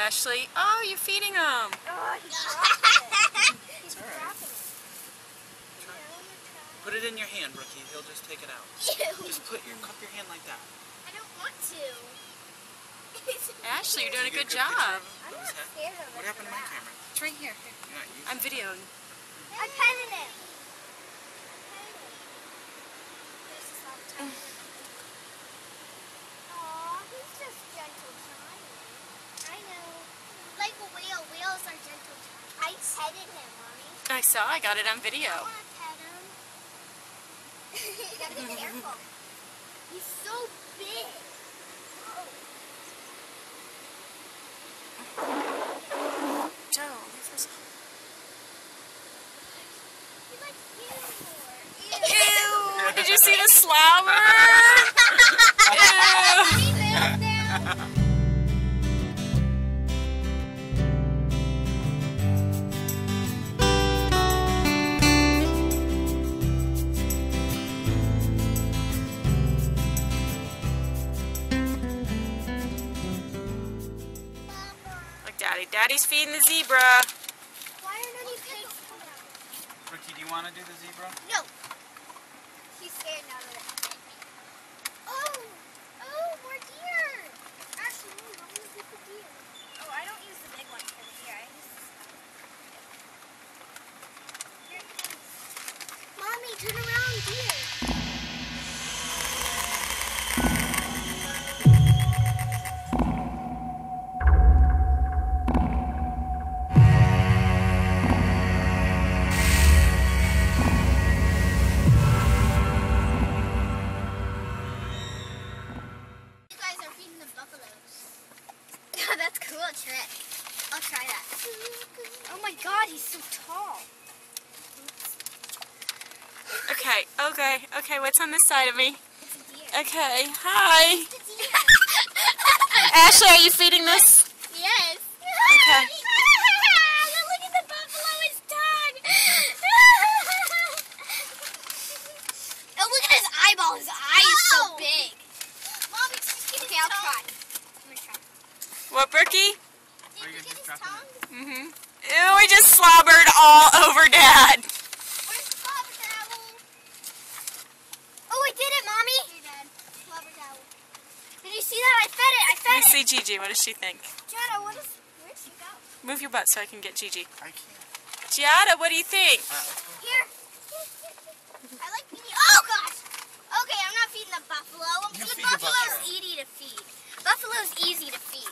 Ashley. Oh, you're feeding him. Oh, he's dropping it. He's dropping it. Put it in your hand, Brookie. He'll just take it out. Ew. Just cup your hand like that. I don't want to. Ashley, you're doing a good picture job. of I'm not his head? scared of it. What happened to my camera? It's right here. You're not using I'm videoing. I'm petting him. Aw, he's just gentle trying. I know. Like a whale. Whales are gentle trying. I petted him, Mommy. I saw. I got it on I video. want to pet him. You gotta be careful. He's so big. Joe, leave us. He likes you more. Ew! Did you see the slobber? Ew! He lives now. Look, Daddy's feeding the zebra. Why are none of you kids coming out? Brookie, do you want to do the zebra? No. He's scared now of it. Oh! Oh, more deer! Actually, no, I'm gonna get the deer. Oh, I don't use the big one for the deer. I use this one. Here it comes. Mommy, turn around, deer. That's a cool trick. I'll try that. Oh my god, he's so tall. Okay, what's on this side of me? It's a deer. Okay, hi. It's a deer. Ashley, are you feeding this? Yes. Okay. Look at the buffalo, his tongue. Oh, look at his eyeball. His eye is so big. Mommy, okay, I'll try. I'm gonna try. What, Brookie? Or you're just dropping it? Mm-hmm. Ew, we just slobbered all over Dad. Where's the slobber towel? Oh, I did it, Mommy. Here, Dad. Slobber towel. Did you see that? I fed it. I Let fed me it. see Gigi. What does she think? Giada, where'd she go? Move your butt so I can get Gigi. I can't. Giada, what do you think? Here. I like feeding. Oh, gosh. Okay, I'm not feeding the buffalo. You The feed the buffalo's buffalo. easy to feed. Buffalo's easy to feed.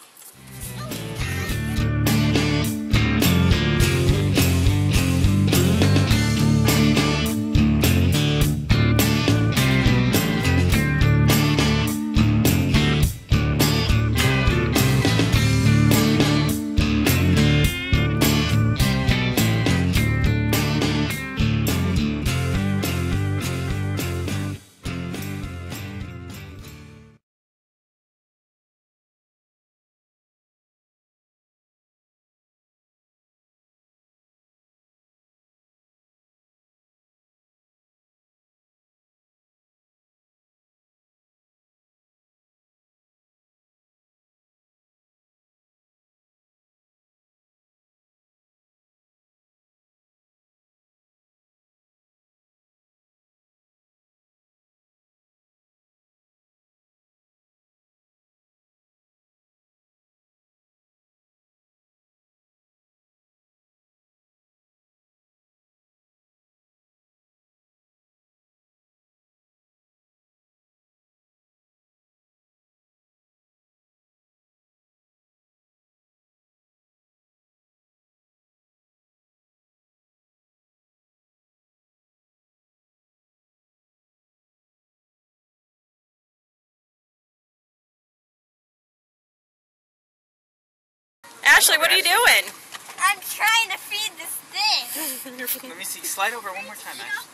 Ashley, what are you doing? I'm trying to feed this thing. Let me see. Slide over one more time, Ashley.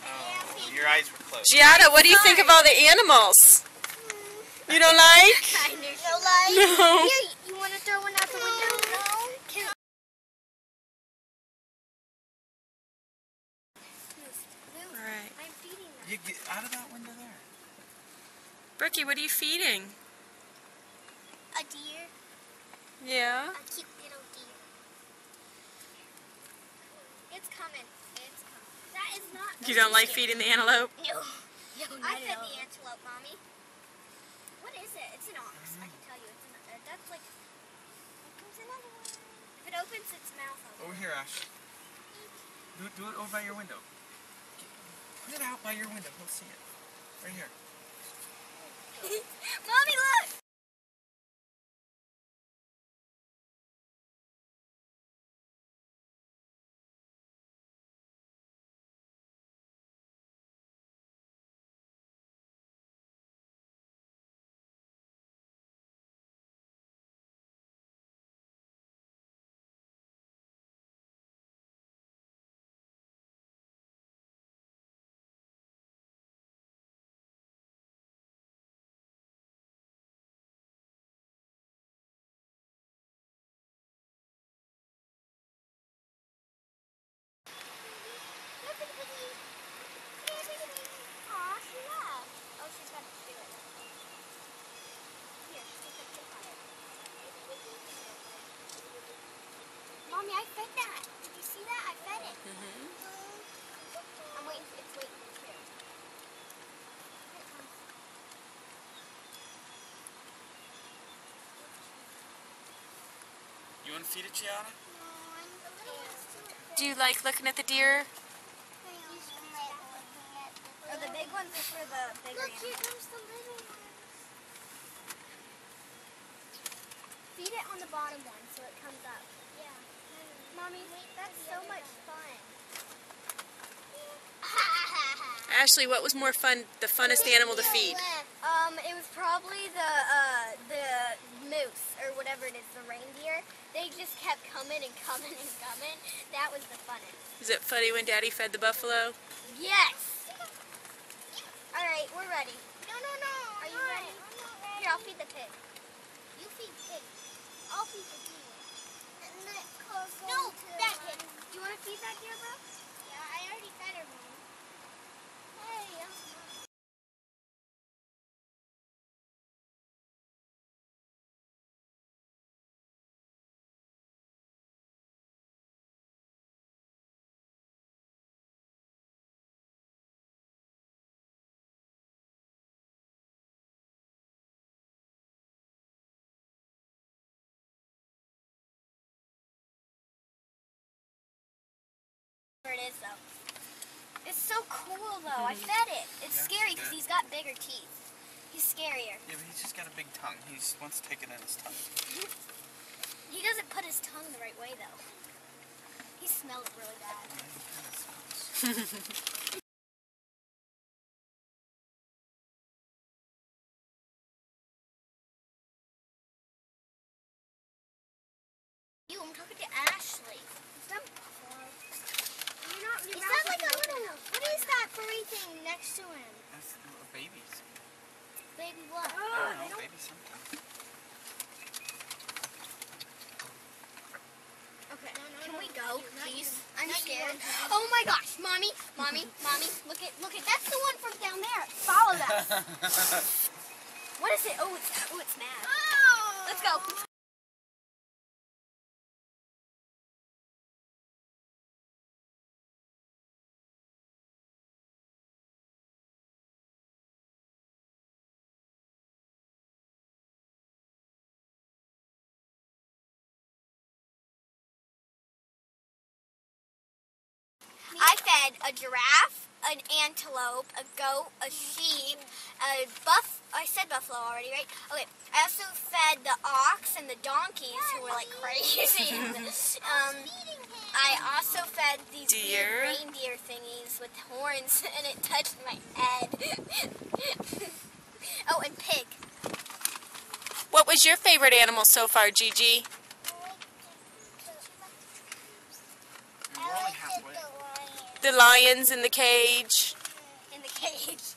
Oh, your eyes were closed. Giada, what do you think of all the animals? You don't like? Kind of. No light? No. Here, you want to throw one out the window? No. Can Alright. I'm feeding them. You get out of that window there. Brookie, what are you feeding? a deer? Yeah. A cute little deer. It's coming. It's coming. That is not. You don't like feeding the antelope? No. I fed the antelope, Mommy. What is it? It's an ox. I can tell you. That's like. There's another one. If it opens its mouth. Over here, Ash. Do it over by your window. Put it out by your window. We'll see it. Right here. Mommy, look! Aw, she left. Oh, she's got to do it. Here, stick the tip on it. Mommy, I fed that. Did you see that? I fed it. I'm waiting. It's waiting. It's here. Here it comes. You want to feed it, Gianna? No, I'm the little one's too. Do you like looking at the deer? Oh, the big ones are for the bigger animals. Look, here comes the little one. Feed it on the bottom one so it comes up. Yeah. Mommy, that's so much fun. Ashley, what was more fun, the funnest animal to feed? It was probably the moose, or whatever it is, the reindeer. They just kept coming and coming and coming. That was the funnest. Is it funny when Daddy fed the buffalo? Yes! Alright, we're ready. No. Are you ready? Here, I'll feed the pig. You feed pig. I'll feed the deer. No, that pig. Do you want to feed that deer, bro? Yeah, I already fed her, Mom. Hey, it is though. It's so cool though. I fed it. It's scary because he's got bigger teeth. He's scarier. Yeah, but he's just got a big tongue. He wants to take it in his tongue. He doesn't put his tongue the right way though. He smells really bad. I'm talking to Ashley. Is that like a little? What is that furry thing next to him? That's babies. Baby what? I don't know, baby something. Okay. Can we go, please? I'm scared. Oh my gosh, mommy, look at. That's the one from down there. Follow that. What is it? Oh, it's mad. Oh. Let's go. I fed a giraffe, an antelope, a goat, a sheep, I said buffalo already, right? Okay. I also fed the ox and the donkeys who were like crazy. I also fed these big reindeer thingies with horns, and it touched my head. Oh, and pig. What was your favorite animal so far, Gigi? We're only halfway. The lions in the cage. In the cage.